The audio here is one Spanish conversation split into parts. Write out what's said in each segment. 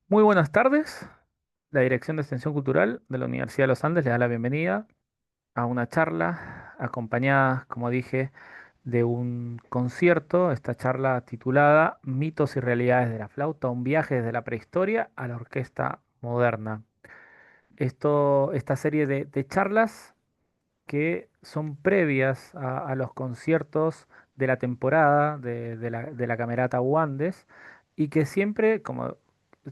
Muy buenas tardes. La Dirección de Extensión Cultural de la Universidad de los Andes le da la bienvenida a una charla acompañada, como dije, de un concierto. Esta charla titulada Mitos y Realidades de la Flauta, un viaje desde la prehistoria a la orquesta moderna. Esta serie de charlas que son previas a los conciertos de la temporada de la Camerata Wandes y que siempre, como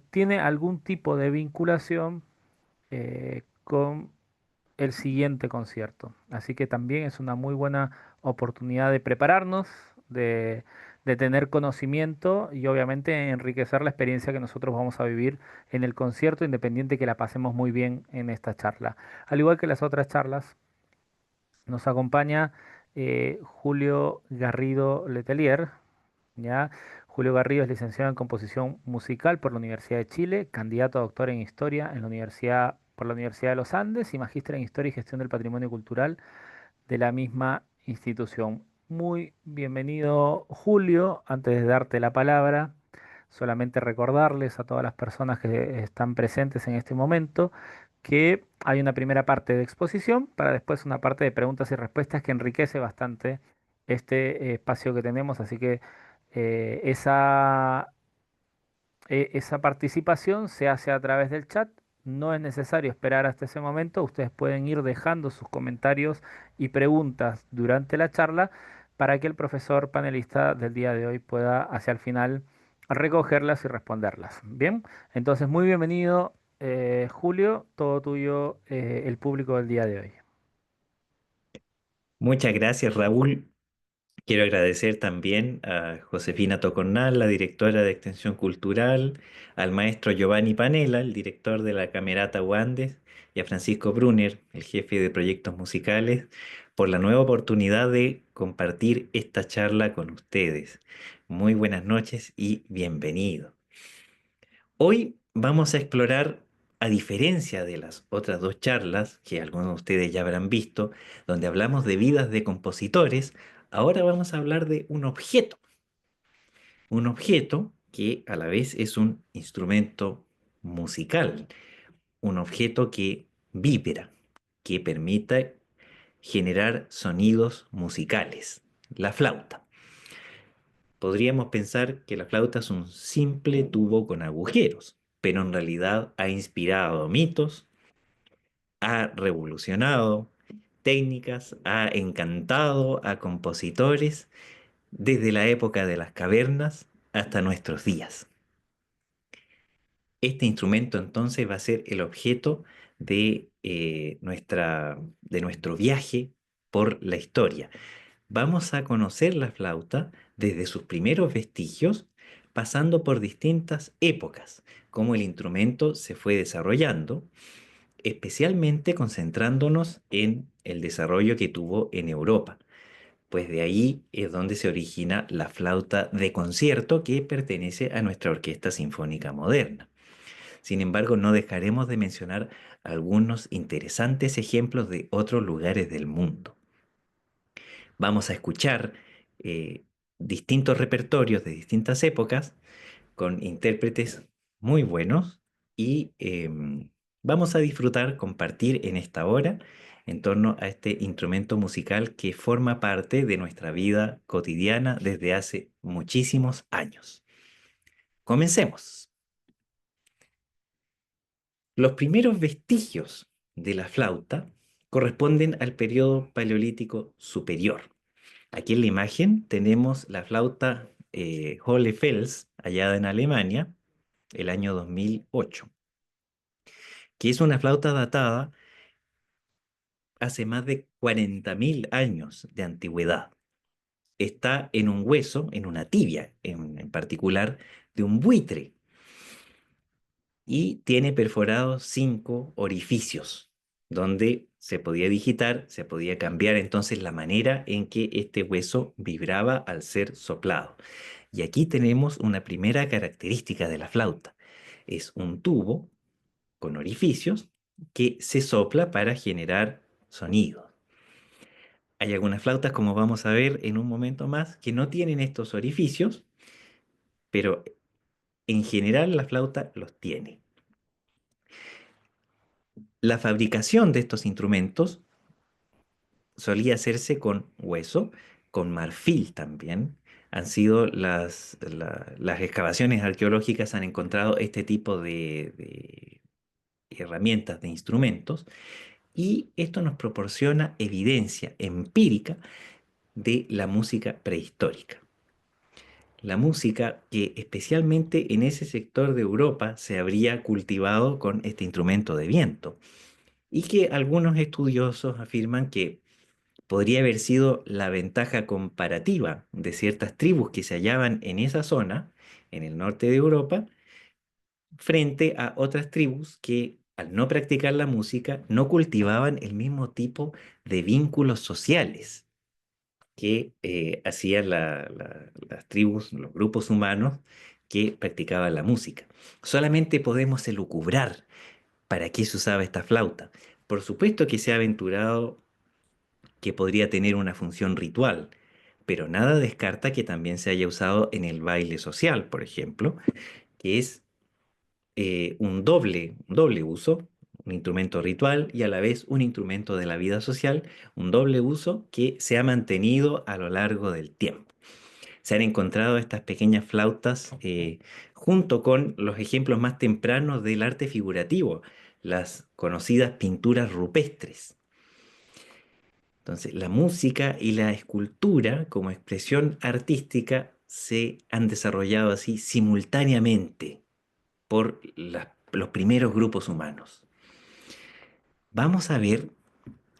tiene algún tipo de vinculación con el siguiente concierto. Así que también es una muy buena oportunidad de prepararnos, de tener conocimiento y obviamente enriquecer la experiencia que nosotros vamos a vivir en el concierto, independiente que la pasemos muy bien en esta charla. Al igual que las otras charlas, nos acompaña Julio Garrido Letelier, ¿ya? Julio Garrido es licenciado en composición musical por la Universidad de Chile, candidato a doctor en historia en por la Universidad de los Andes y magíster en historia y gestión del patrimonio cultural de la misma institución. Muy bienvenido, Julio. Antes de darte la palabra, solamente recordarles a todas las personas que están presentes en este momento que hay una primera parte de exposición para después una parte de preguntas y respuestas que enriquece bastante este espacio que tenemos. Así que esa participación se hace a través del chat. No es necesario esperar hasta ese momento. Ustedes pueden ir dejando sus comentarios y preguntas durante la charla para que el profesor panelista del día de hoy pueda hacia el final recogerlas y responderlas. Bien, entonces muy bienvenido, Julio. Todo tuyo, el público del día de hoy. Muchas gracias, Raúl. Quiero agradecer también a Josefina Tocornal, la directora de Extensión Cultural, al maestro Giovanni Panela, el director de la Camerata Wandes, y a Francisco Brunner, el jefe de proyectos musicales, por la nueva oportunidad de compartir esta charla con ustedes. Muy buenas noches y bienvenido. Hoy vamos a explorar, a diferencia de las otras dos charlas que algunos de ustedes ya habrán visto, donde hablamos de vidas de compositores, ahora vamos a hablar de un objeto que a la vez es un instrumento musical, un objeto que vibra, que permite generar sonidos musicales, la flauta. Podríamos pensar que la flauta es un simple tubo con agujeros, pero en realidad ha inspirado mitos, ha revolucionado técnicas, ha encantado a compositores desde la época de las cavernas hasta nuestros días. Este instrumento entonces va a ser el objeto de nuestro viaje por la historia. Vamos a conocer la flauta desde sus primeros vestigios, pasando por distintas épocas, cómo el instrumento se fue desarrollando, especialmente concentrándonos en el desarrollo que tuvo en Europa, pues de ahí es donde se origina la flauta de concierto que pertenece a nuestra Orquesta Sinfónica Moderna. Sin embargo, no dejaremos de mencionar algunos interesantes ejemplos de otros lugares del mundo. Vamos a escuchar distintos repertorios de distintas épocas con intérpretes muy buenos y vamos a disfrutar, compartir en esta hora en torno a este instrumento musical que forma parte de nuestra vida cotidiana desde hace muchísimos años. Comencemos. Los primeros vestigios de la flauta corresponden al periodo paleolítico superior. Aquí en la imagen tenemos la flauta Hohle-Fels, hallada en Alemania, el año 2008, que es una flauta datada hace más de 40.000 años de antigüedad. Está en un hueso, en una tibia en particular, de un buitre y tiene perforados 5 orificios donde se podía digitar, se podía cambiar entonces la manera en que este hueso vibraba al ser soplado. Y aquí tenemos una primera característica de la flauta. Es un tubo con orificios que se sopla para generar sonido. Hay algunas flautas, como vamos a ver en un momento más, que no tienen estos orificios, pero en general la flauta los tiene. La fabricación de estos instrumentos solía hacerse con hueso, con marfil también. Han sido las excavaciones arqueológicas han encontrado este tipo de herramientas, de instrumentos, y esto nos proporciona evidencia empírica de la música prehistórica. La música que especialmente en ese sector de Europa se habría cultivado con este instrumento de viento y que algunos estudiosos afirman que podría haber sido la ventaja comparativa de ciertas tribus que se hallaban en esa zona, en el norte de Europa, frente a otras tribus que al no practicar la música no cultivaban el mismo tipo de vínculos sociales que hacían las tribus, los grupos humanos que practicaban la música. Solamente podemos elucubrar para qué se usaba esta flauta. Por supuesto que se ha aventurado que podría tener una función ritual, pero nada descarta que también se haya usado en el baile social, por ejemplo, que es un doble uso, un instrumento ritual y a la vez un instrumento de la vida social, un doble uso que se ha mantenido a lo largo del tiempo. Se han encontrado estas pequeñas flautas junto con los ejemplos más tempranos del arte figurativo, las conocidas pinturas rupestres. Entonces, la música y la escultura como expresión artística se han desarrollado así simultáneamente por los primeros grupos humanos. Vamos a ver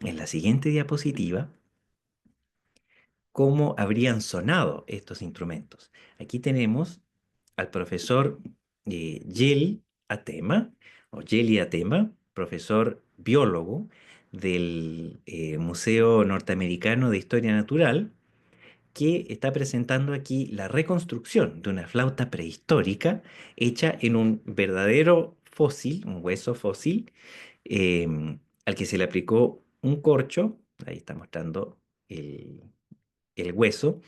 en la siguiente diapositiva cómo habrían sonado estos instrumentos. Aquí tenemos al profesor Yeli Atema, o Yeli Atema, profesor biólogo del Museo Norteamericano de Historia Natural, que está presentando aquí la reconstrucción de una flauta prehistórica hecha en un verdadero fósil, un hueso fósil, al que se le aplicó un corcho, ahí está mostrando el, el hueso,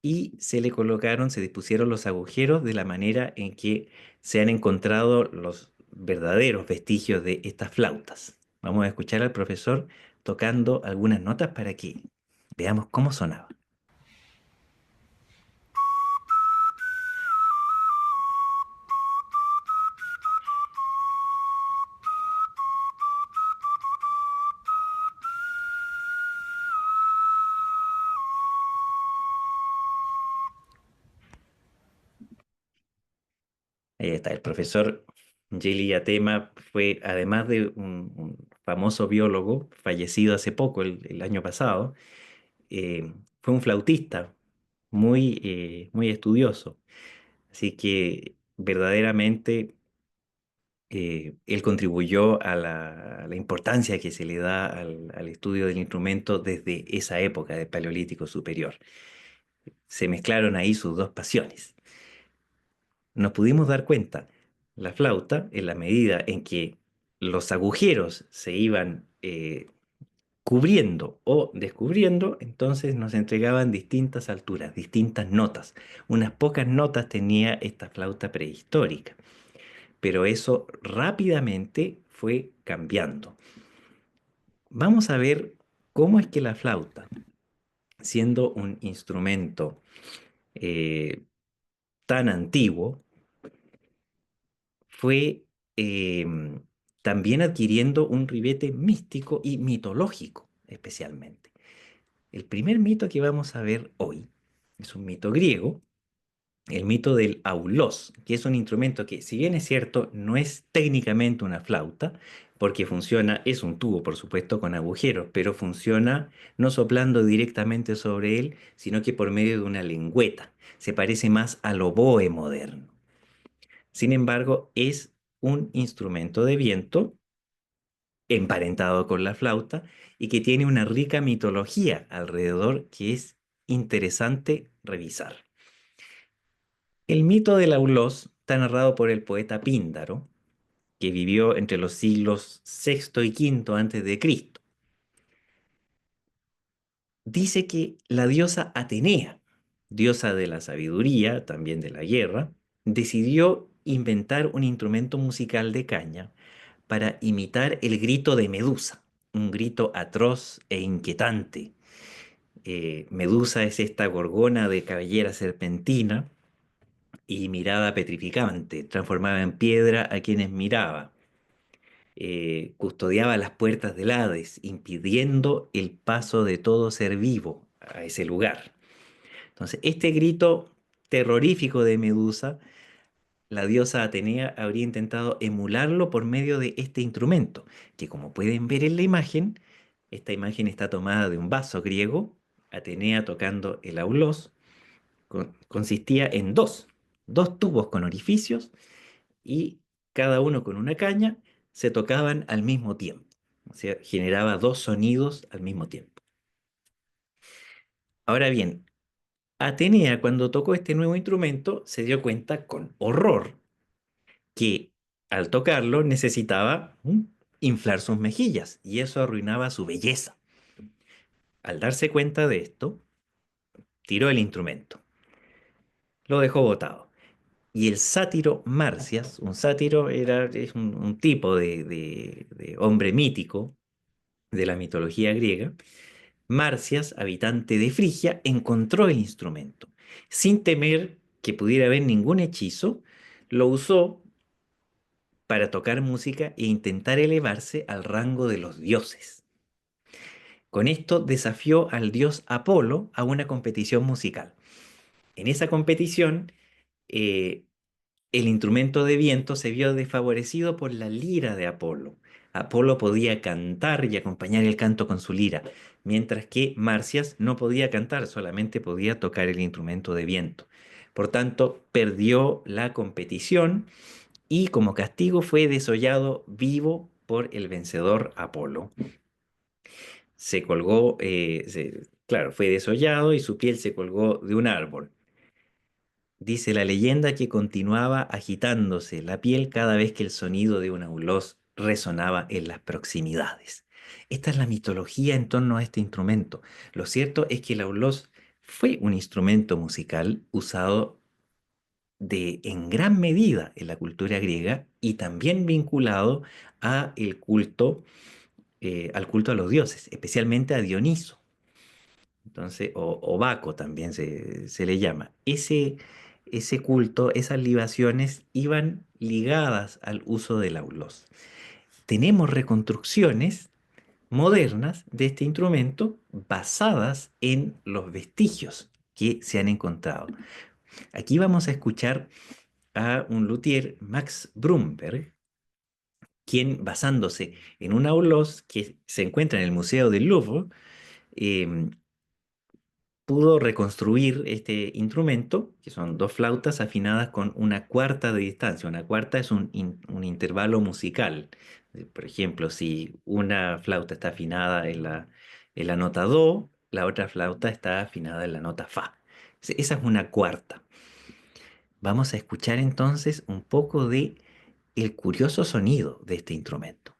y se le colocaron, se dispusieron los agujeros de la manera en que se han encontrado los verdaderos vestigios de estas flautas. Vamos a escuchar al profesor tocando algunas notas para que veamos cómo sonaba. Ahí está, el profesor Gili Atema fue, además de un famoso biólogo, fallecido hace poco, el año pasado, fue un flautista muy estudioso. Así que verdaderamente él contribuyó a a la importancia que se le da al estudio del instrumento desde esa época del Paleolítico Superior. Se mezclaron ahí sus dos pasiones. Nos pudimos dar cuenta, la flauta, en la medida en que los agujeros se iban cubriendo o descubriendo, entonces nos entregaban distintas alturas, distintas notas. Unas pocas notas tenía esta flauta prehistórica, pero eso rápidamente fue cambiando. Vamos a ver cómo es que la flauta, siendo un instrumento eh, tan antiguo, fue también adquiriendo un ribete místico y mitológico, especialmente. El primer mito que vamos a ver hoy es un mito griego, el mito del aulos, que es un instrumento que, si bien es cierto, no es técnicamente una flauta, porque funciona, es un tubo, por supuesto, con agujeros, pero funciona no soplando directamente sobre él, sino que por medio de una lengüeta. Se parece más al oboe moderno. Sin embargo, es un instrumento de viento emparentado con la flauta y que tiene una rica mitología alrededor que es interesante revisar. El mito del Aulós está narrado por el poeta Píndaro, que vivió entre los siglos sexto y quinto antes de Cristo. Dice que la diosa Atenea diosa de la sabiduría, también de la guerra, decidió inventar un instrumento musical de caña para imitar el grito de Medusa, un grito atroz e inquietante. Medusa es esta gorgona de cabellera serpentina y mirada petrificante, transformaba en piedra a quienes miraba. Custodiaba las puertas del Hades, impidiendo el paso de todo ser vivo a ese lugar. Entonces, este grito terrorífico de Medusa, la diosa Atenea habría intentado emularlo por medio de este instrumento, que como pueden ver en la imagen, esta imagen está tomada de un vaso griego, Atenea tocando el aulos, consistía en dos tubos con orificios y cada uno con una caña se tocaban al mismo tiempo. O sea, generaba dos sonidos al mismo tiempo. Ahora bien, Atenea cuando tocó este nuevo instrumento se dio cuenta con horror que al tocarlo necesitaba inflar sus mejillas y eso arruinaba su belleza. Al darse cuenta de esto, tiró el instrumento, lo dejó botado. Y el sátiro Marcias, un sátiro es un tipo de hombre mítico de la mitología griega, Marcias, habitante de Frigia, encontró el instrumento. Sin temer que pudiera haber ningún hechizo, lo usó para tocar música e intentar elevarse al rango de los dioses. Con esto desafió al dios Apolo a una competición musical. En esa competición, eh, el instrumento de viento se vio desfavorecido por la lira de Apolo. Apolo podía cantar y acompañar el canto con su lira, mientras que Marcias no podía cantar, solamente podía tocar el instrumento de viento. Por tanto, perdió la competición y como castigo fue desollado vivo por el vencedor Apolo. Se colgó, claro, fue desollado y su piel se colgó de un árbol. Dice la leyenda que continuaba agitándose la piel cada vez que el sonido de un aulós resonaba en las proximidades. Esta es la mitología en torno a este instrumento. Lo cierto es que el aulós fue un instrumento musical usado en gran medida en la cultura griega y también vinculado a el culto, al culto a los dioses, especialmente a Dioniso. Entonces, o Baco también se le llama. Ese culto, esas libaciones iban ligadas al uso del aulos. Tenemos reconstrucciones modernas de este instrumento basadas en los vestigios que se han encontrado. Aquí vamos a escuchar a un luthier, Max Brumberg, quien basándose en un aulos que se encuentra en el Museo del Louvre, eh, pudo reconstruir este instrumento, que son dos flautas afinadas con una cuarta de distancia. Una cuarta es un intervalo musical. Por ejemplo, si una flauta está afinada en la nota do, la otra flauta está afinada en la nota fa. Esa es una cuarta. Vamos a escuchar entonces un poco de el curioso sonido de este instrumento.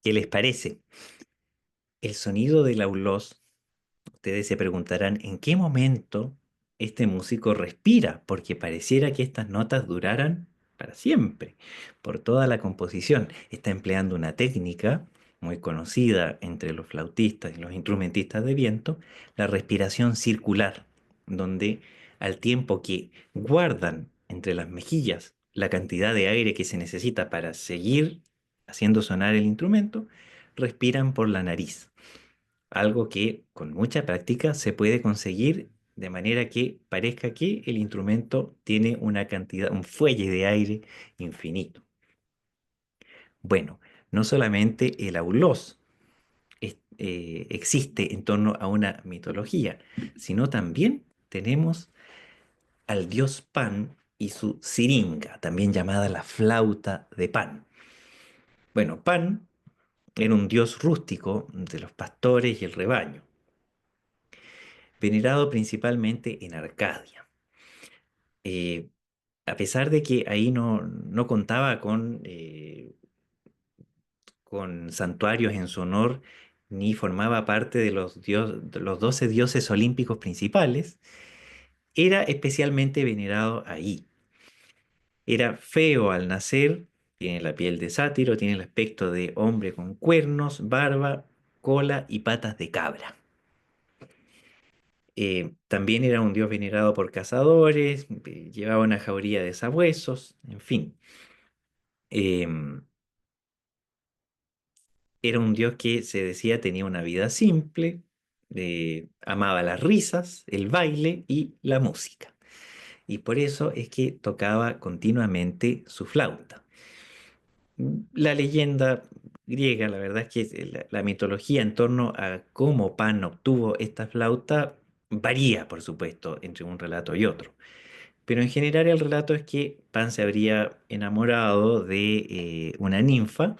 ¿Qué les parece? El sonido del aulós, ustedes se preguntarán en qué momento este músico respira, porque pareciera que estas notas duraran para siempre, por toda la composición. Está empleando una técnica muy conocida entre los flautistas y los instrumentistas de viento, la respiración circular, donde al tiempo que guardan entre las mejillas la cantidad de aire que se necesita para seguir haciendo sonar el instrumento, respiran por la nariz, algo que con mucha práctica se puede conseguir de manera que parezca que el instrumento tiene una cantidad, un fuelle de aire infinito. Bueno, no solamente el aulós existe en torno a una mitología, sino también tenemos al dios Pan y su siringa, también llamada la flauta de Pan. Bueno, Pan era un dios rústico de los pastores y el rebaño, venerado principalmente en Arcadia. Eh, a pesar de que ahí no contaba con santuarios en su honor, ni formaba parte de de los 12 dioses olímpicos principales, era especialmente venerado ahí. Era feo al nacer, tiene la piel de sátiro, tiene el aspecto de hombre con cuernos, barba, cola y patas de cabra. También era un dios venerado por cazadores, llevaba una jauría de sabuesos, en fin. Em, Era un dios que se decía tenía una vida simple, amaba las risas, el baile y la música. Y por eso es que tocaba continuamente su flauta. La leyenda griega, la verdad es que la mitología en torno a cómo Pan obtuvo esta flauta varía, por supuesto, entre un relato y otro. Pero en general el relato es que Pan se habría enamorado de una ninfa,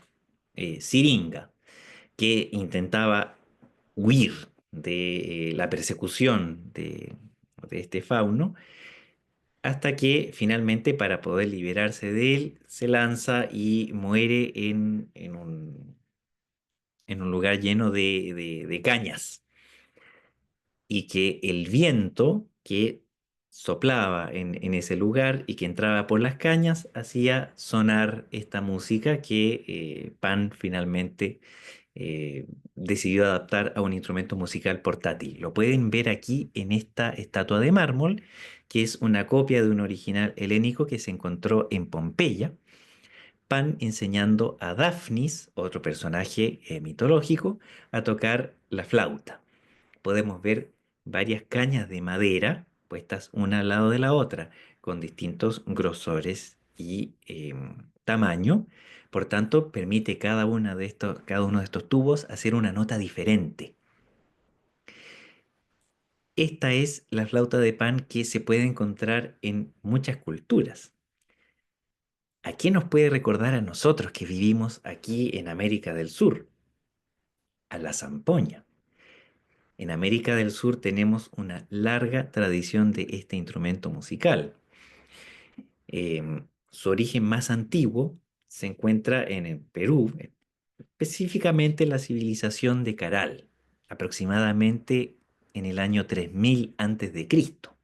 Siringa, que intentaba huir de la persecución de este fauno, hasta que finalmente para poder liberarse de él se lanza y muere en un lugar lleno de cañas, y que el viento que soplaba en ese lugar y que entraba por las cañas hacía sonar esta música que Pan finalmente decidió adaptar a un instrumento musical portátil. Lo pueden ver aquí en esta estatua de mármol, que es una copia de un original helénico que se encontró en Pompeya. Pan enseñando a Dafnis, otro personaje mitológico, a tocar la flauta. Podemos ver varias cañas de madera puestas una al lado de la otra, con distintos grosores y tamaño. Por tanto, permite cada uno de estos tubos hacer una nota diferente. Esta es la flauta de Pan que se puede encontrar en muchas culturas. ¿A qué nos puede recordar a nosotros que vivimos aquí en América del Sur? A la zampoña. En América del Sur tenemos una larga tradición de este instrumento musical. Su origen más antiguo se encuentra en el Perú, específicamente en la civilización de Caral, aproximadamente en el año 3000 antes de Cristo.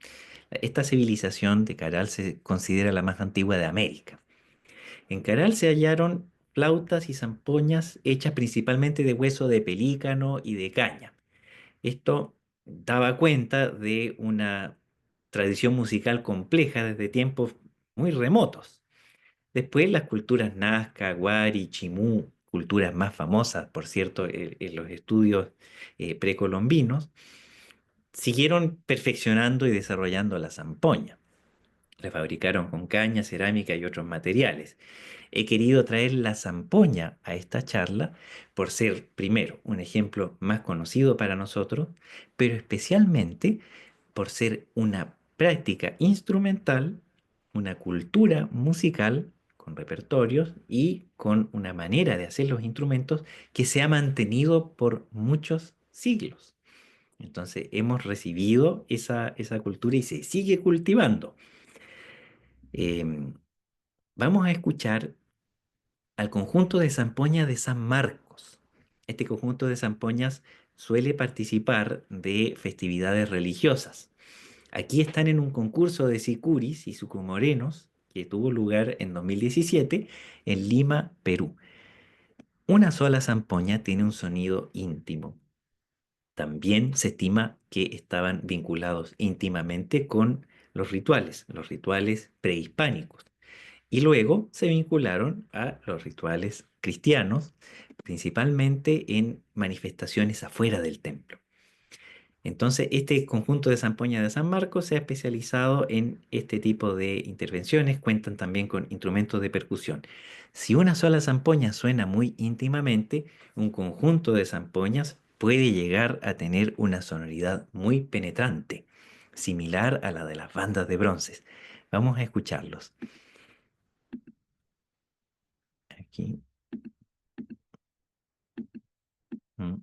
Esta civilización de Caral se considera la más antigua de América. En Caral se hallaron flautas y zampoñas hechas principalmente de hueso de pelícano y de caña. Esto daba cuenta de una tradición musical compleja desde tiempos muy remotos. Después las culturas Nazca, Wari, Chimú, culturas más famosas, por cierto, en los estudios precolombinos, siguieron perfeccionando y desarrollando la zampoña. La fabricaron con caña, cerámica y otros materiales. He querido traer la zampoña a esta charla por ser, primero, un ejemplo más conocido para nosotros, pero especialmente por ser una práctica instrumental, una cultura musical con repertorios y con una manera de hacer los instrumentos que se ha mantenido por muchos siglos. Entonces hemos recibido esa cultura y se sigue cultivando. Vamos a escuchar al conjunto de zampoña de San Marcos. Este conjunto de zampoñas suele participar de festividades religiosas. Aquí están en un concurso de sicuris y sucumorenos que tuvo lugar en 2017 en Lima, Perú. Una sola zampoña tiene un sonido íntimo. También se estima que estaban vinculados íntimamente con los rituales prehispánicos. Y luego se vincularon a los rituales cristianos, principalmente en manifestaciones afuera del templo. Entonces, este conjunto de zampoña de San Marcos se ha especializado en este tipo de intervenciones, cuentan también con instrumentos de percusión. Si una sola zampoña suena muy íntimamente, un conjunto de zampoñas puede llegar a tener una sonoridad muy penetrante, similar a la de las bandas de bronces. Vamos a escucharlos. Aquí. Mm.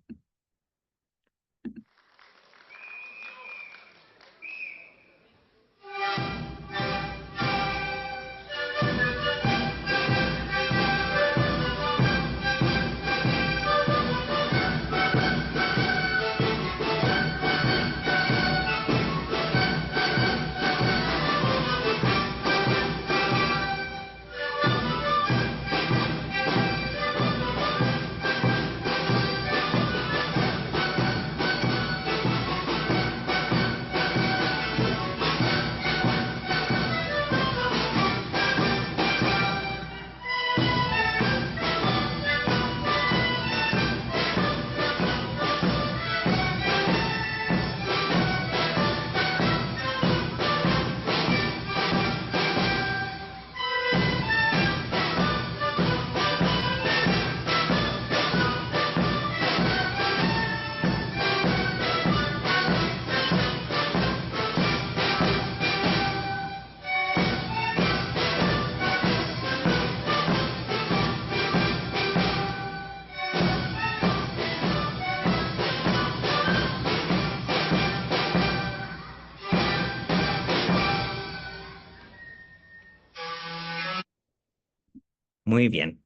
Muy bien.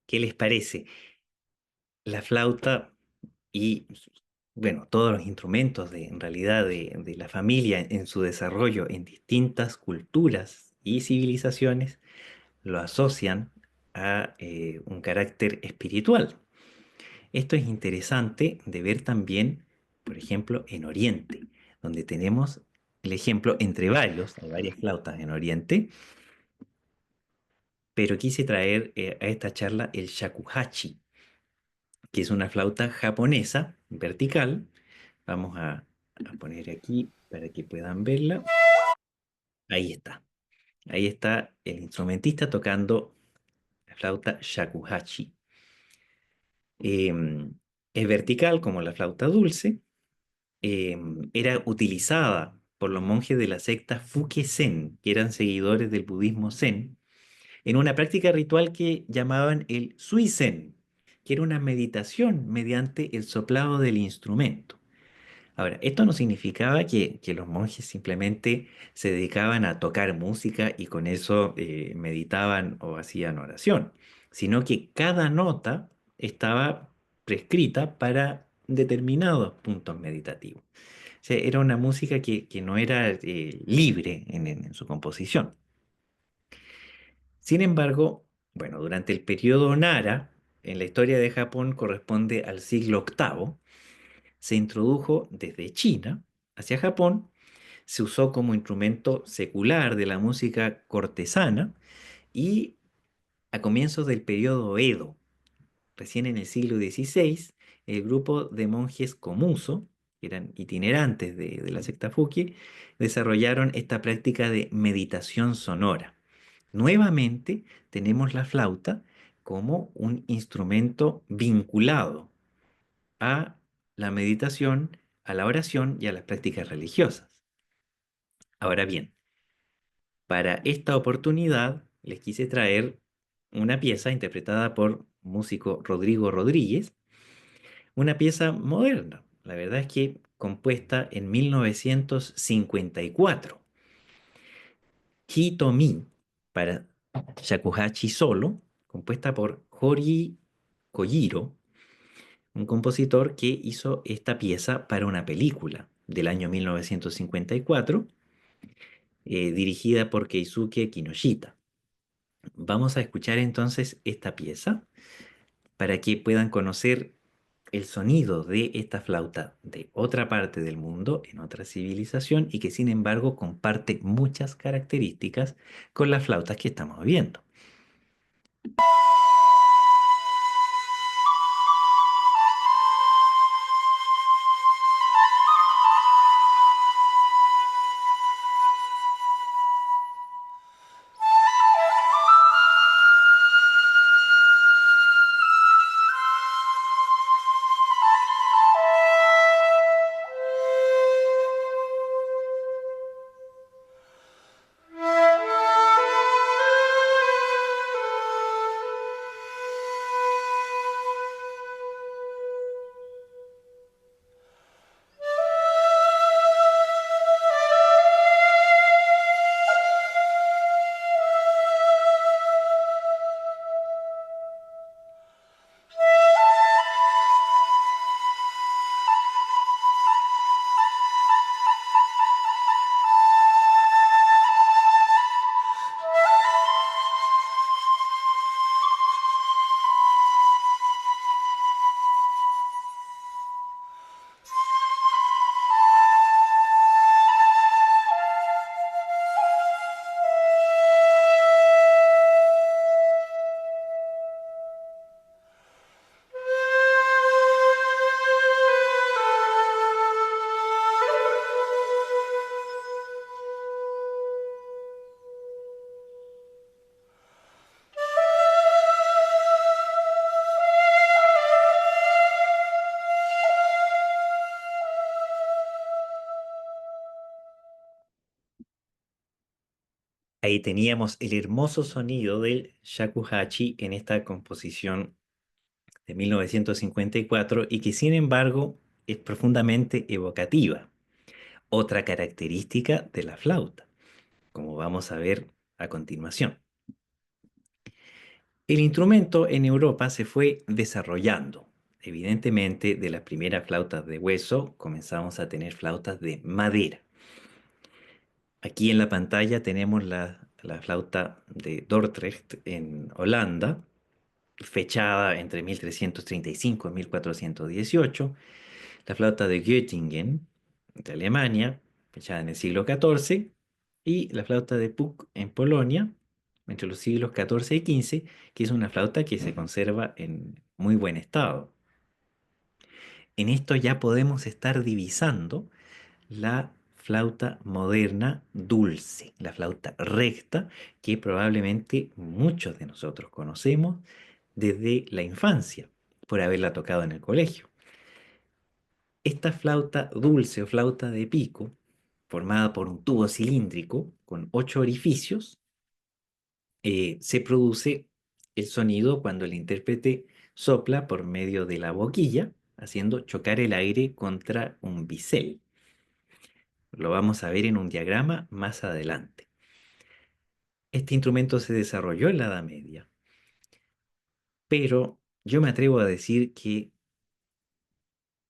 ¿Qué les parece? La flauta y, bueno, todos los instrumentos en realidad de la familia en su desarrollo en distintas culturas y civilizaciones lo asocian a un carácter espiritual. Esto es interesante de ver también, por ejemplo, en Oriente, donde tenemos el ejemplo entre varios, hay varias flautas en Oriente, pero quise traer a esta charla el shakuhachi, que es una flauta japonesa vertical. Vamos a poner aquí para que puedan verla. Ahí está. Ahí está el instrumentista tocando la flauta shakuhachi. Em, es vertical como la flauta dulce. Era utilizada por los monjes de la secta Fuke Zen, que eran seguidores del budismo Zen, en una práctica ritual que llamaban el Suizen, que era una meditación mediante el soplado del instrumento. Ahora, esto no significaba que los monjes simplemente se dedicaban a tocar música y con eso meditaban o hacían oración, sino que cada nota estaba prescrita para determinados puntos meditativos. O sea, era una música que no era libre en su composición. Sin embargo, bueno, durante el periodo Nara, en la historia de Japón corresponde al siglo octavo, se introdujo desde China hacia Japón, se usó como instrumento secular de la música cortesana y a comienzos del periodo Edo, recién en el siglo XVI, el grupo de monjes Komuso, que eran itinerantes de la secta Fuki, desarrollaron esta práctica de meditación sonora. Nuevamente tenemos la flauta como un instrumento vinculado a la meditación, a la oración y a las prácticas religiosas. Ahora bien, para esta oportunidad les quise traer una pieza interpretada por músico Rodrigo Rodríguez, una pieza moderna, la verdad es que compuesta en 1954, Hitomi, para shakuhachi solo, compuesta por Hori Kojiro, un compositor que hizo esta pieza para una película del año 1954, dirigida por Keisuke Kinoshita. Vamos a escuchar entonces esta pieza para que puedan conocer el sonido de esta flauta de otra parte del mundo, en otra civilización, y que sin embargo comparte muchas características con las flautas que estamos viendo. Ahí teníamos el hermoso sonido del shakuhachi en esta composición de 1954 y que sin embargo es profundamente evocativa. Otra característica de la flauta, como vamos a ver a continuación. El instrumento en Europa se fue desarrollando. Evidentemente, de las primeras flautas de hueso comenzamos a tener flautas de madera. Aquí en la pantalla tenemos la flauta de Dordrecht en Holanda, fechada entre 1335 y 1418, la flauta de Göttingen de Alemania, fechada en el siglo XIV, y la flauta de Puck en Polonia, entre los siglos XIV y XV, que es una flauta que se conserva en muy buen estado. En esto ya podemos estar divisando la flauta moderna dulce, la flauta recta, que probablemente muchos de nosotros conocemos desde la infancia, por haberla tocado en el colegio. Esta flauta dulce o flauta de pico, formada por un tubo cilíndrico con 8 orificios, se produce el sonido cuando el intérprete sopla por medio de la boquilla, haciendo chocar el aire contra un bisel. Lo vamos a ver en un diagrama más adelante. Este instrumento se desarrolló en la Edad Media, pero yo me atrevo a decir que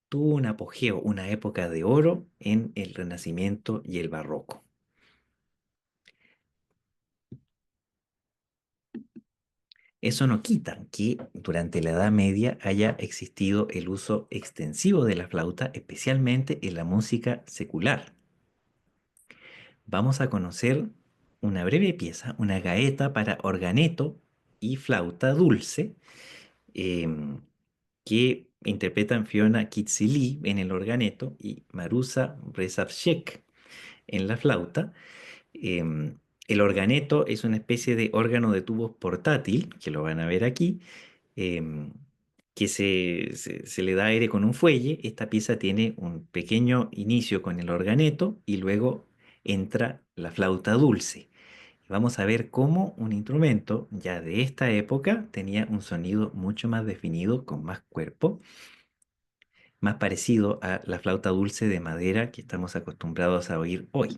tuvo un apogeo, una época de oro en el Renacimiento y el Barroco. Eso no quita que durante la Edad Media haya existido el uso extensivo de la flauta, especialmente en la música secular. Vamos a conocer una breve pieza, una gaeta para organeto y flauta dulce, em, que interpretan Fiona Kitsili en el organeto y Marusa Rezavchek en la flauta. Em, el organeto es una especie de órgano de tubos portátil, que lo van a ver aquí, em, que se le da aire con un fuelle. Esta pieza tiene un pequeño inicio con el organeto y luego entra la flauta dulce. Vamos a ver cómo un instrumento ya de esta época tenía un sonido mucho más definido, con más cuerpo, más parecido a la flauta dulce de madera que estamos acostumbrados a oír hoy.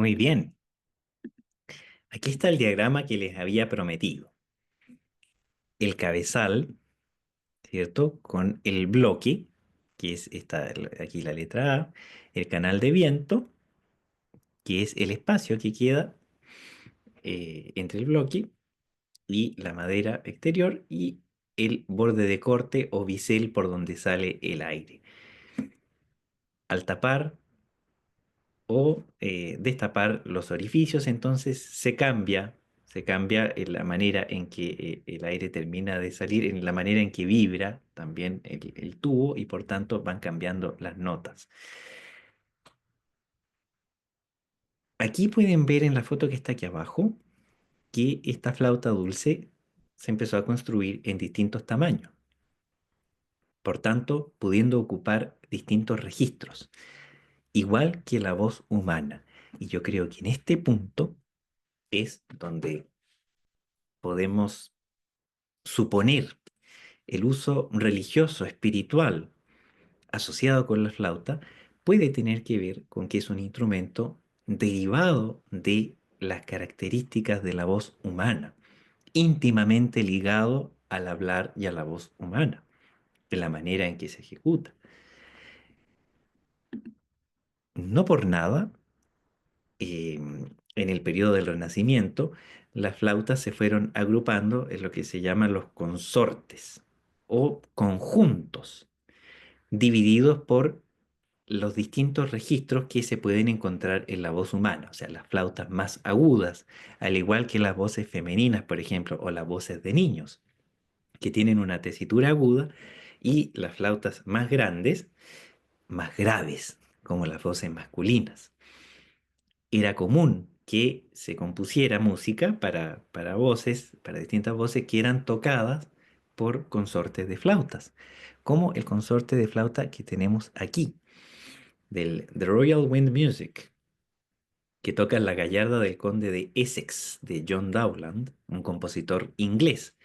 Muy bien. Aquí está el diagrama que les había prometido. El cabezal, ¿cierto? Con el bloque, que es aquí la letra A, el canal de viento, que es el espacio que queda entre el bloque y la madera exterior y el borde de corte o bisel por donde sale el aire. Al tapar o destapar los orificios, entonces se cambia la manera en que el aire termina de salir, en la manera en que vibra también el tubo y por tanto van cambiando las notas. Aquí pueden ver en la foto que está aquí abajo que esta flauta dulce se empezó a construir en distintos tamaños, por tanto pudiendo ocupar distintos registros, igual que la voz humana. Y yo creo que en este punto es donde podemos suponer el uso religioso, espiritual, asociado con la flauta, puede tener que ver con que es un instrumento derivado de las características de la voz humana, íntimamente ligado al hablar y a la voz humana, de la manera en que se ejecuta. No por nada, en el periodo del Renacimiento, las flautas se fueron agrupando en lo que se llaman los consortes o conjuntos, divididos por los distintos registros que se pueden encontrar en la voz humana, o sea, las flautas más agudas, al igual que las voces femeninas, por ejemplo, o las voces de niños, que tienen una tesitura aguda, y las flautas más grandes, más graves, como las voces masculinas. Era común que se compusiera música para voces, para distintas voces que eran tocadas por consortes de flautas, como el consorte de flauta que tenemos aquí, del The Royal Wind Music, que toca la gallarda del conde de Essex, de John Dowland, un compositor inglés.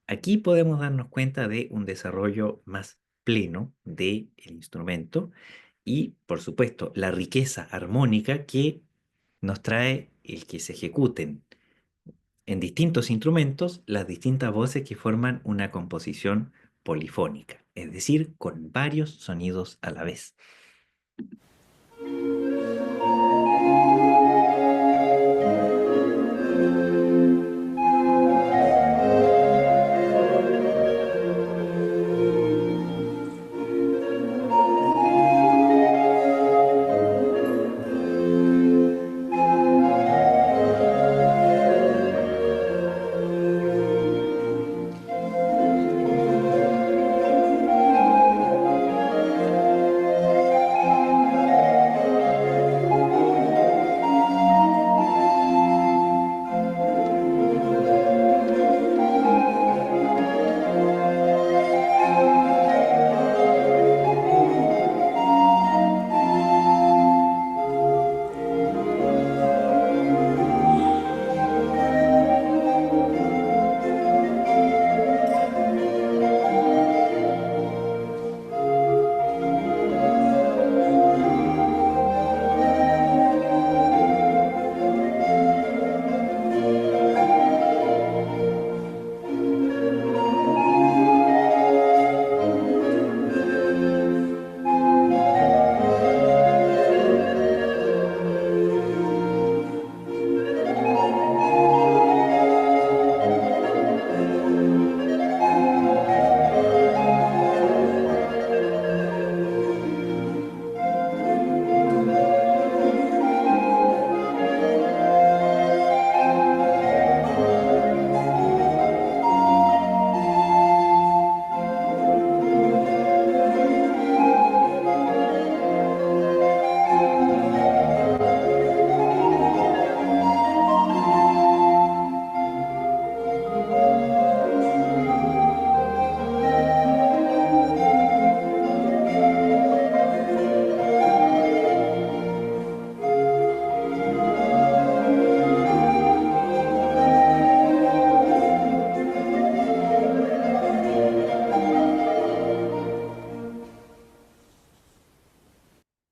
Aquí podemos darnos cuenta de un desarrollo más pleno del instrumento y, por supuesto, la riqueza armónica que nos trae el que se ejecuten en distintos instrumentos las distintas voces que forman una composición polifónica, es decir, con varios sonidos a la vez.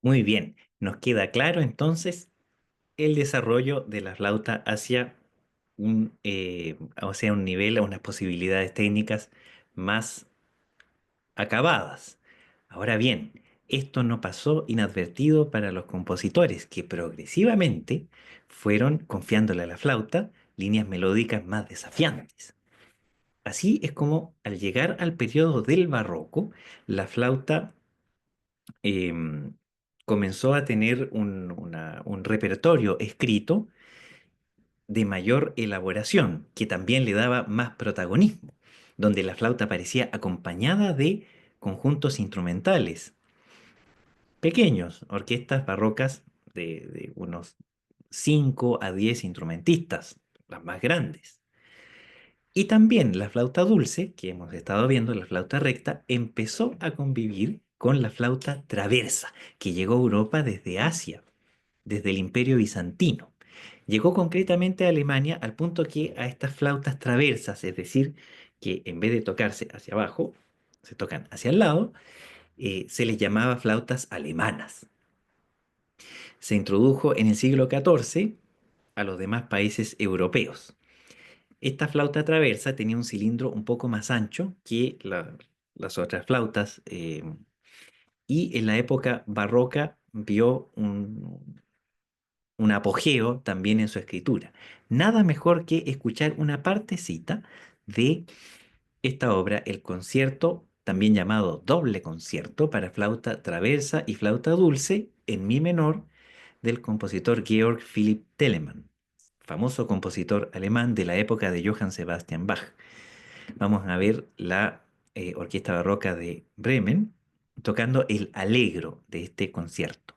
Muy bien, nos queda claro entonces el desarrollo de la flauta hacia o sea, un nivel, a unas posibilidades técnicas más acabadas. Ahora bien, esto no pasó inadvertido para los compositores que progresivamente fueron confiándole a la flauta líneas melódicas más desafiantes. Así es como al llegar al periodo del barroco, la flauta em, comenzó a tener un repertorio escrito de mayor elaboración, que también le daba más protagonismo, donde la flauta aparecía acompañada de conjuntos instrumentales pequeños, orquestas barrocas de unos 5 a 10 instrumentistas, las más grandes. Y también la flauta dulce, que hemos estado viendo, la flauta recta, empezó a convivir con la flauta traversa, que llegó a Europa desde Asia, desde el Imperio Bizantino. Llegó concretamente a Alemania al punto que a estas flautas traversas, es decir, que en vez de tocarse hacia abajo, se tocan hacia el lado, se les llamaba flautas alemanas. Se introdujo en el siglo XIV a los demás países europeos. Esta flauta traversa tenía un cilindro un poco más ancho que las otras flautas y en la época barroca vio un apogeo también en su escritura. Nada mejor que escuchar una partecita de esta obra, el concierto, también llamado doble concierto para flauta traversa y flauta dulce en mi menor del compositor Georg Philipp Telemann, famoso compositor alemán de la época de Johann Sebastian Bach. Vamos a ver la Orquesta Barroca de Bremen tocando el Allegro de este concierto.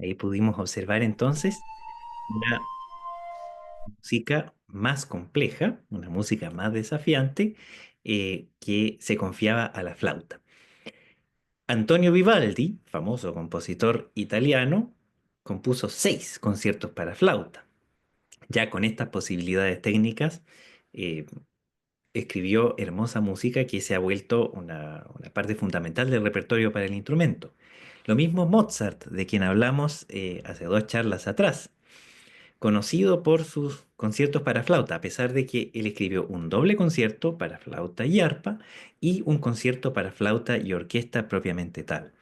Ahí pudimos observar entonces una música más compleja, una música más desafiante, que se confiaba a la flauta. Antonio Vivaldi, famoso compositor italiano, compuso 6 conciertos para flauta. Ya con estas posibilidades técnicas, eh, escribió hermosa música que se ha vuelto una parte fundamental del repertorio para el instrumento. Lo mismo Mozart, de quien hablamos hace 2 charlas atrás, conocido por sus conciertos para flauta, a pesar de que él escribió un doble concierto para flauta y arpa y un concierto para flauta y orquesta propiamente tal.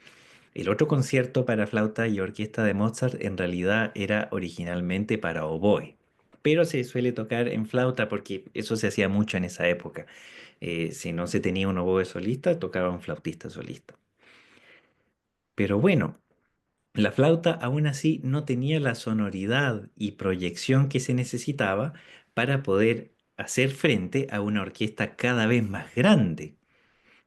El otro concierto para flauta y orquesta de Mozart en realidad era originalmente para oboe, pero se suele tocar en flauta porque eso se hacía mucho en esa época. Si no se tenía un oboe solista, tocaba un flautista solista. Pero bueno, la flauta aún así no tenía la sonoridad y proyección que se necesitaba para poder hacer frente a una orquesta cada vez más grande,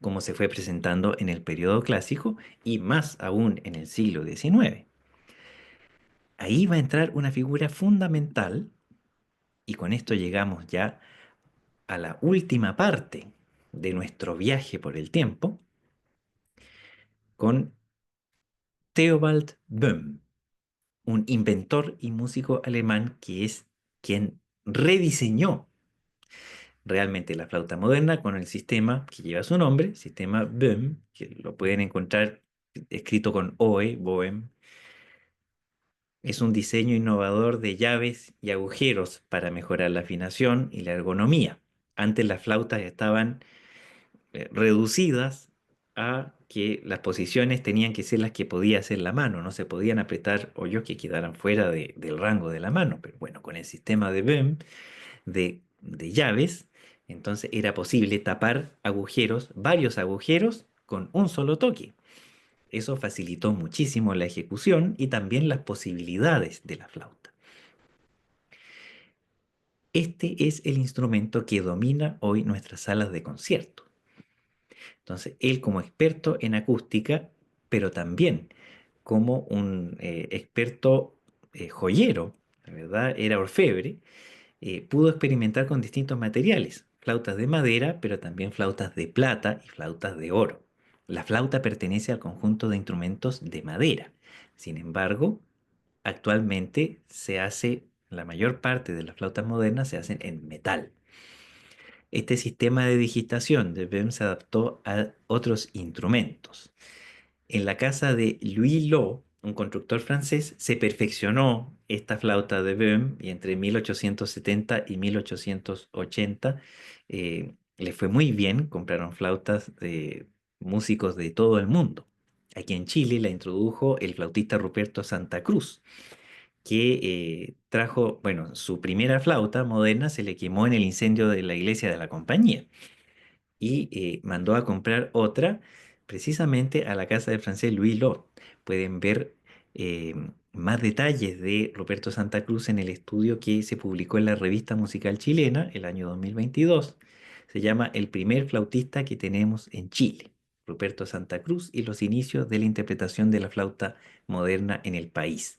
como se fue presentando en el periodo clásico y más aún en el siglo XIX. Ahí va a entrar una figura fundamental, y con esto llegamos ya a la última parte de nuestro viaje por el tiempo, con Theobald Böhm, un inventor y músico alemán que es quien rediseñó realmente la flauta moderna con el sistema que lleva su nombre, sistema Böhm, que lo pueden encontrar escrito con OE, Bohem. Es un diseño innovador de llaves y agujeros para mejorar la afinación y la ergonomía. Antes las flautas estaban reducidas a que las posiciones tenían que ser las que podía hacer la mano, no se podían apretar hoyos que quedaran fuera del rango de la mano. Pero bueno, con el sistema de Böhm de llaves, entonces era posible tapar agujeros, varios agujeros, con un solo toque. Eso facilitó muchísimo la ejecución y también las posibilidades de la flauta. Este es el instrumento que domina hoy nuestras salas de concierto. Entonces, él como experto en acústica, pero también como un experto joyero, la verdad, era orfebre, pudo experimentar con distintos materiales, flautas de madera, pero también flautas de plata y flautas de oro. La flauta pertenece al conjunto de instrumentos de madera. Sin embargo, actualmente la mayor parte de las flautas modernas se hacen en metal. Este sistema de digitación de Böhm se adaptó a otros instrumentos. En la casa de Louis Loewe, un constructor francés, se perfeccionó esta flauta de Böhm y entre 1870 y 1880 le fue muy bien, compraron flautas de músicos de todo el mundo. Aquí en Chile la introdujo el flautista Ruperto Santa Cruz, que trajo, bueno, su primera flauta moderna se le quemó en el incendio de la iglesia de la compañía y mandó a comprar otra precisamente a la casa del francés Louis Lot. Pueden ver eh, más detalles de Roberto Santa Cruz en el estudio que se publicó en la revista musical chilena el año 2022. Se llama El primer flautista que tenemos en Chile, Ruperto Santa Cruz y los inicios de la interpretación de la flauta moderna en el país,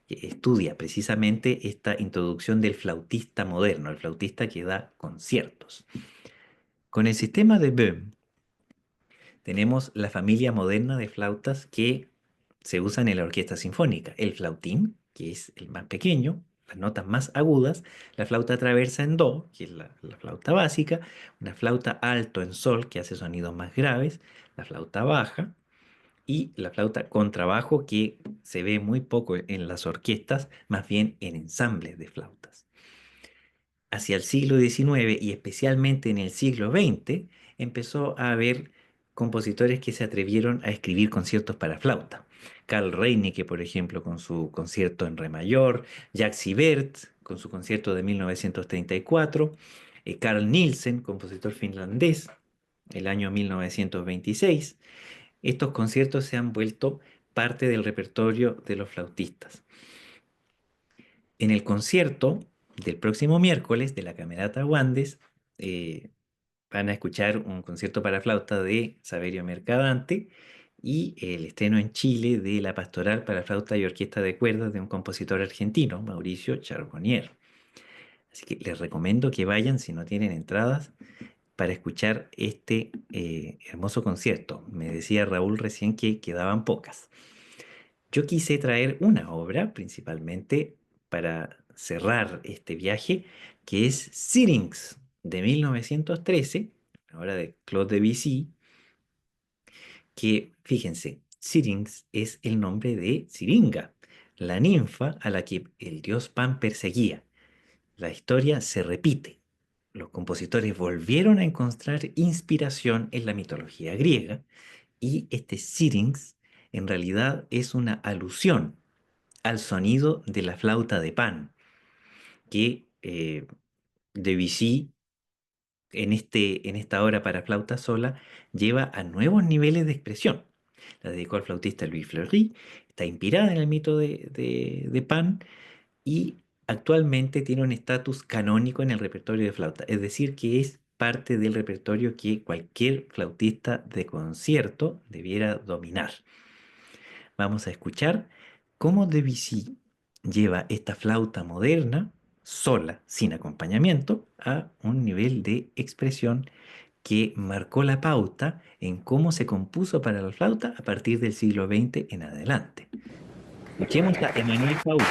que estudia precisamente esta introducción del flautista moderno, el flautista que da conciertos. Con el sistema de Böhm tenemos la familia moderna de flautas que se usan en la orquesta sinfónica. El flautín, que es el más pequeño, las notas más agudas, la flauta traversa en do, que es la flauta básica, una flauta alto en sol, que hace sonidos más graves, la flauta baja y la flauta contrabajo, que se ve muy poco en las orquestas, más bien en ensambles de flautas. Hacia el siglo XIX y especialmente en el siglo XX, empezó a haber compositores que se atrevieron a escribir conciertos para flauta. Carl Reinecke, por ejemplo, con su concierto en re mayor, Jacques Ibert con su concierto de 1934, Carl Nielsen, compositor finlandés, el año 1926. Estos conciertos se han vuelto parte del repertorio de los flautistas. En el concierto del próximo miércoles de la Camerata Wandes eh, van a escuchar un concierto para flauta de Saverio Mercadante y el estreno en Chile de la Pastoral para flauta y orquesta de cuerdas de un compositor argentino, Mauricio Charbonnier. Así que les recomiendo que vayan si no tienen entradas para escuchar este hermoso concierto. Me decía Raúl recién que quedaban pocas. Yo quise traer una obra principalmente para cerrar este viaje, que es Syrinx de 1913, una obra de Claude Debussy, que fíjense, Syrinx es el nombre de Siringa, la ninfa a la que el dios Pan perseguía. La historia se repite. Los compositores volvieron a encontrar inspiración en la mitología griega y este Syrinx en realidad es una alusión al sonido de la flauta de Pan, que Debussy en esta obra para flauta sola lleva a nuevos niveles de expresión. La dedicó al flautista Louis Fleury, está inspirada en el mito de Pan y Actualmente tiene un estatus canónico en el repertorio de flauta, es decir, que es parte del repertorio que cualquier flautista de concierto debiera dominar. Vamos a escuchar cómo Debussy lleva esta flauta moderna, sola, sin acompañamiento, a un nivel de expresión que marcó la pauta en cómo se compuso para la flauta a partir del siglo XX en adelante. Escuchemos a Emmanuel Paul.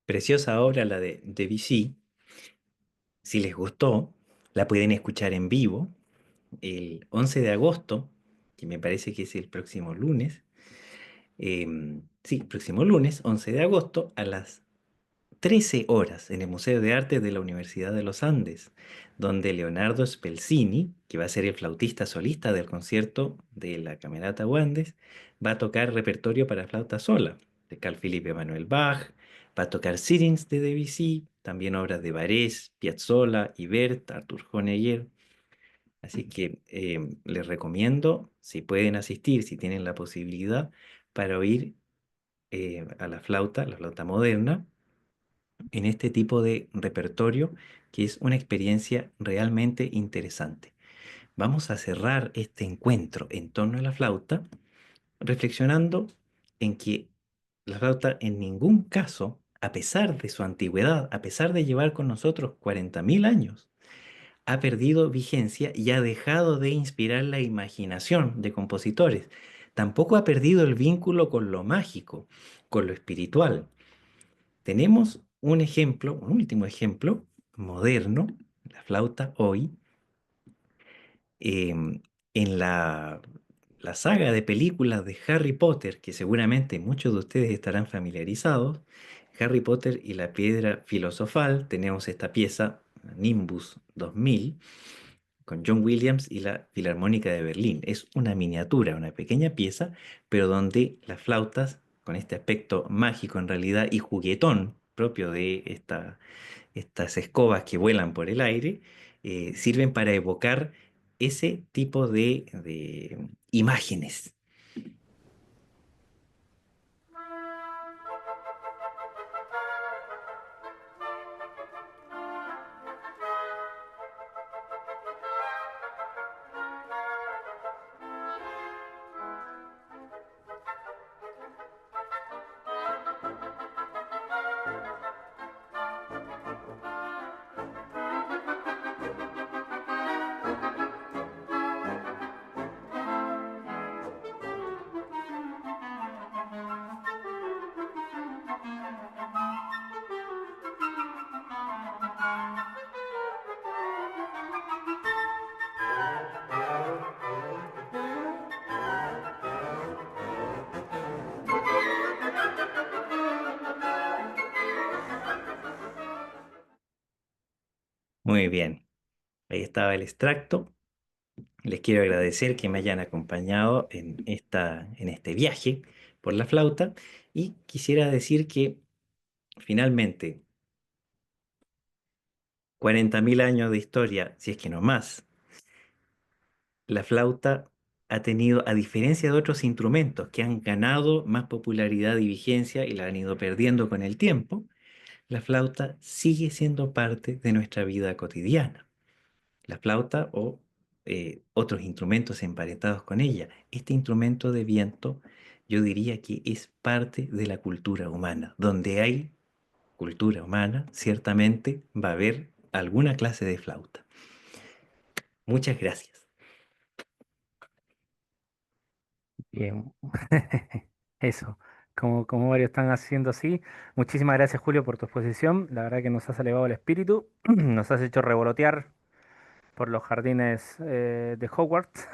Preciosa obra la de Debussy. Si les gustó, la pueden escuchar en vivo el 11 de agosto, que me parece que es el próximo lunes. Sí, próximo lunes, 11 de agosto, a las 13 horas en el Museo de Arte de la Universidad de los Andes, donde Leonardo Spelzini, que va a ser el flautista solista del concierto de la Camerata Wandes, va a tocar repertorio para flauta sola de Carl Philipp Emanuel Bach, va a tocar Sirens de Debussy, también obras de Barés, Piazzolla, Ibert, Arthur Honegger. Así que les recomiendo, si pueden asistir, si tienen la posibilidad, para oír a la flauta moderna en este tipo de repertorio que es una experiencia realmente interesante. Vamos a cerrar este encuentro en torno a la flauta reflexionando en que la flauta en ningún caso, a pesar de su antigüedad, a pesar de llevar con nosotros 40.000 años, ha perdido vigencia y ha dejado de inspirar la imaginación de compositores. Tampoco ha perdido el vínculo con lo mágico, con lo espiritual. Tenemos un ejemplo, un último ejemplo moderno, la flauta hoy, en la saga de películas de Harry Potter, que seguramente muchos de ustedes estarán familiarizados, Harry Potter y la piedra filosofal, tenemos esta pieza, Nimbus 2000, con John Williams y la Filarmónica de Berlín. Es una miniatura, una pequeña pieza, pero donde las flautas, con este aspecto mágico en realidad y juguetón propio de estas escobas que vuelan por el aire, sirven para evocar ese tipo de imágenes. Muy bien, ahí estaba el extracto. Les quiero agradecer que me hayan acompañado en este viaje por la flauta y quisiera decir que finalmente 40.000 años de historia, si es que no más, la flauta ha tenido, a diferencia de otros instrumentos que han ganado más popularidad y vigencia y la han ido perdiendo con el tiempo, la flauta sigue siendo parte de nuestra vida cotidiana. La flauta o otros instrumentos emparentados con ella. Este instrumento de viento, yo diría que es parte de la cultura humana. Donde hay cultura humana, ciertamente va a haber alguna clase de flauta. Muchas gracias. Bien, eso, como varios están haciendo así. Muchísimas gracias, Julio, por tu exposición. La verdad que nos has elevado el espíritu, nos has hecho revolotear por los jardines de Hogwarts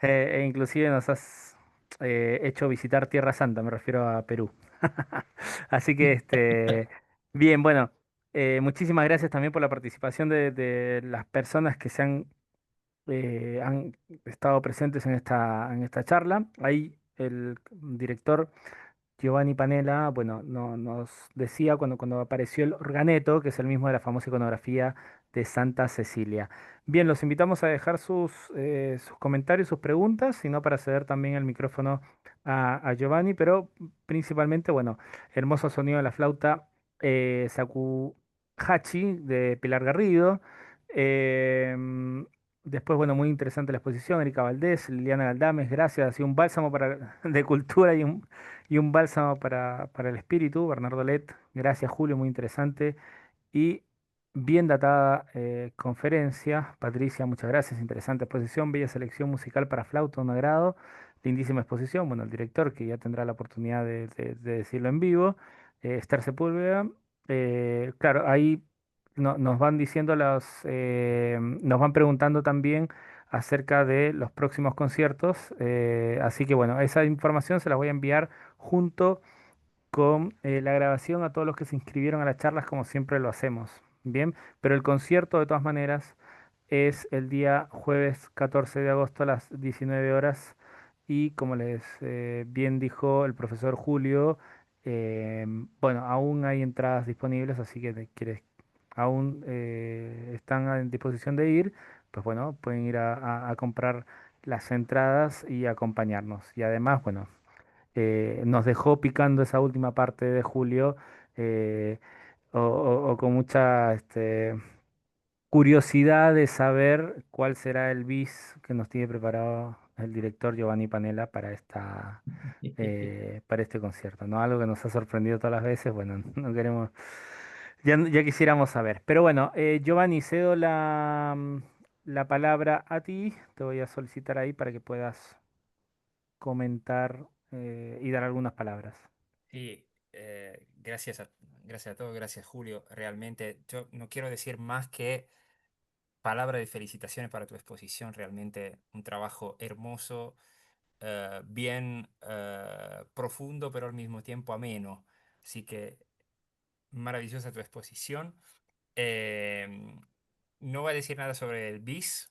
e inclusive nos has hecho visitar Tierra Santa, me refiero a Perú. Así que, bien, bueno, muchísimas gracias también por la participación de las personas que han estado presentes en esta charla. Ahí el director Giovanni Panella, bueno, nos decía cuando apareció el organeto, que es el mismo de la famosa iconografía de Santa Cecilia. Bien, los invitamos a dejar sus comentarios, sus preguntas, sino para ceder también el micrófono a Giovanni, pero principalmente, bueno, hermoso sonido de la flauta Shakuhachi de Pilar Garrido. em, Después, bueno, muy interesante la exposición, Erika Valdés, Liliana Galdames, gracias, ha sido un bálsamo de cultura y un bálsamo para el espíritu. Bernardo Let, gracias Julio, muy interesante. Y bien datada conferencia. Patricia, muchas gracias, interesante exposición, bella selección musical para flauta, un agrado. Lindísima exposición. Bueno, el director que ya tendrá la oportunidad de decirlo en vivo. Esther Sepúlveda. Claro, ahí nos van diciendo nos van preguntando también acerca de los próximos conciertos. Así que bueno, esa información se la voy a enviar junto con la grabación a todos los que se inscribieron a las charlas, como siempre lo hacemos. Bien, pero el concierto de todas maneras es el día jueves 14 de agosto a las 19 horas y como les bien dijo el profesor Julio, bueno, aún hay entradas disponibles, así que aún están en disposición de ir, pues bueno, pueden ir a comprar las entradas y acompañarnos. Y además, bueno, nos dejó picando esa última parte de julio, o con mucha curiosidad de saber cuál será el bis que nos tiene preparado el director Giovanni Panella para este concierto, ¿no? Algo que nos ha sorprendido todas las veces, bueno, no queremos, ya quisiéramos saber. Pero bueno, Giovanni, cedo la palabra a ti, te voy a solicitar ahí para que puedas comentar y dar algunas palabras. Sí, gracias a todos, gracias Julio. Realmente yo no quiero decir más que palabra de felicitaciones para tu exposición, realmente un trabajo hermoso, bien profundo, pero al mismo tiempo ameno. Así que maravillosa tu exposición. Eh, no voy a decir nada sobre el bis,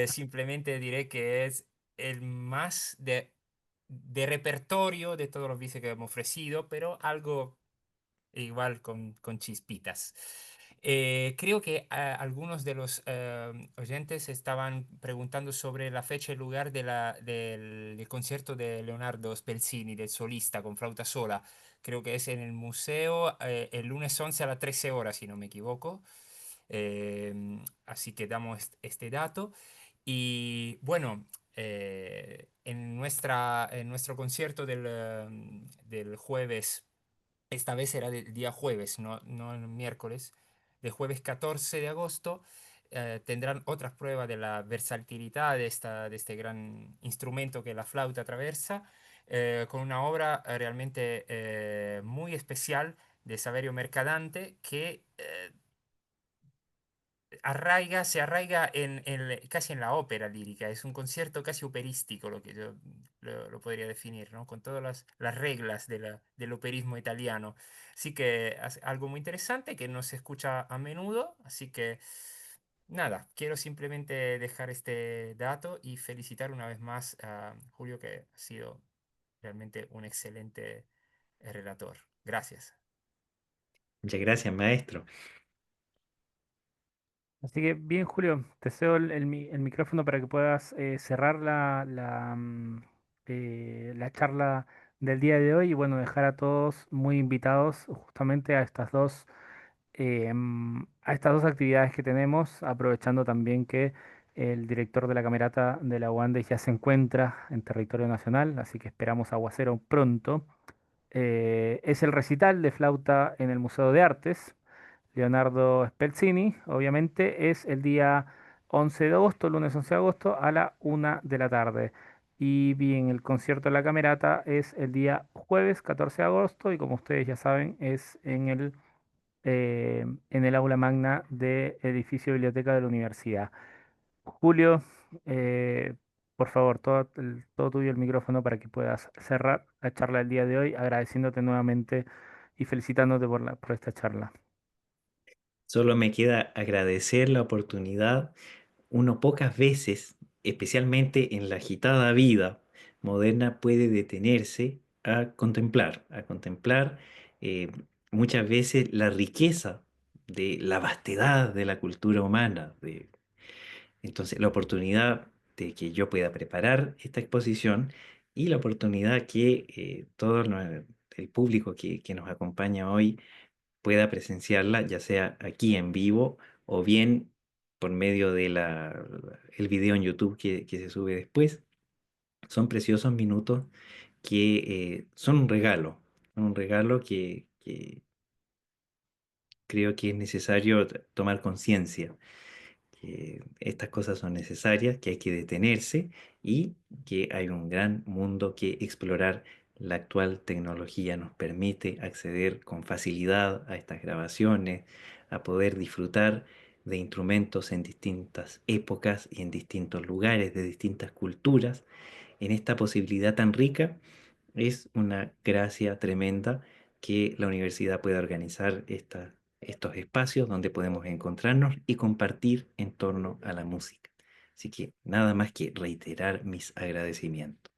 simplemente diré que es el más de repertorio de todos los bis que hemos ofrecido, pero algo igual con chispitas. Creo que algunos de los oyentes estaban preguntando sobre la fecha y lugar del concierto de Leonardo Spelzini, del solista con flauta sola. Creo que es en el museo el lunes 11 a las 13 horas, si no me equivoco. Así que damos este dato. Y bueno, en nuestro concierto del jueves. Esta vez era del día jueves, no el miércoles. De jueves 14 de agosto tendrán otras pruebas de la versatilidad de este gran instrumento que la flauta traversa, con una obra realmente muy especial de Saverio Mercadante que se arraiga casi en la ópera lírica. Es un concierto casi operístico, lo que yo lo podría definir, ¿no? Con todas las reglas del operismo italiano. Así que es algo muy interesante que no se escucha a menudo. Así que nada, quiero simplemente dejar este dato y felicitar una vez más a Julio, que ha sido realmente un excelente relator. Gracias. Muchas gracias, maestro. Así que bien, Julio, te cedo el micrófono para que puedas cerrar la charla del día de hoy y bueno, dejar a todos muy invitados justamente a estas dos actividades que tenemos, aprovechando también que el director de la Camerata de la UANDE ya se encuentra en territorio nacional, así que esperamos aguacero pronto. Es el recital de flauta en el Museo de Artes. Leonardo Spelzini, obviamente, es el día 11 de agosto, lunes 11 de agosto, a la 1 de la tarde. Y bien, el concierto de la Camerata es el día jueves 14 de agosto y como ustedes ya saben, es en el aula magna de edificio biblioteca de la universidad. Julio, eh, por favor, todo tuyo el micrófono para que puedas cerrar la charla del día de hoy, agradeciéndote nuevamente y felicitándote por esta charla. Solo me queda agradecer la oportunidad. Uno pocas veces, especialmente en la agitada vida moderna, puede detenerse a contemplar eh, muchas veces la riqueza de la vastedad de la cultura humana. Entonces, la oportunidad de que yo pueda preparar esta exposición y la oportunidad que el público que nos acompaña hoy pueda presenciarla, ya sea aquí en vivo o bien por medio de el video en YouTube que se sube después. Son preciosos minutos que son un regalo que creo que es necesario tomar conciencia, que estas cosas son necesarias, que hay que detenerse y que hay un gran mundo que explorar. La actual tecnología nos permite acceder con facilidad a estas grabaciones, a poder disfrutar de instrumentos en distintas épocas y en distintos lugares, de distintas culturas. En esta posibilidad tan rica es una gracia tremenda que la universidad pueda organizar estos espacios donde podemos encontrarnos y compartir en torno a la música. Así que nada más que reiterar mis agradecimientos.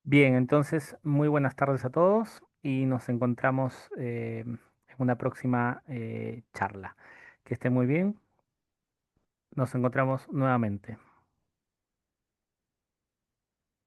Bien, entonces muy buenas tardes a todos y nos encontramos en una próxima charla. Que esté muy bien, nos encontramos nuevamente.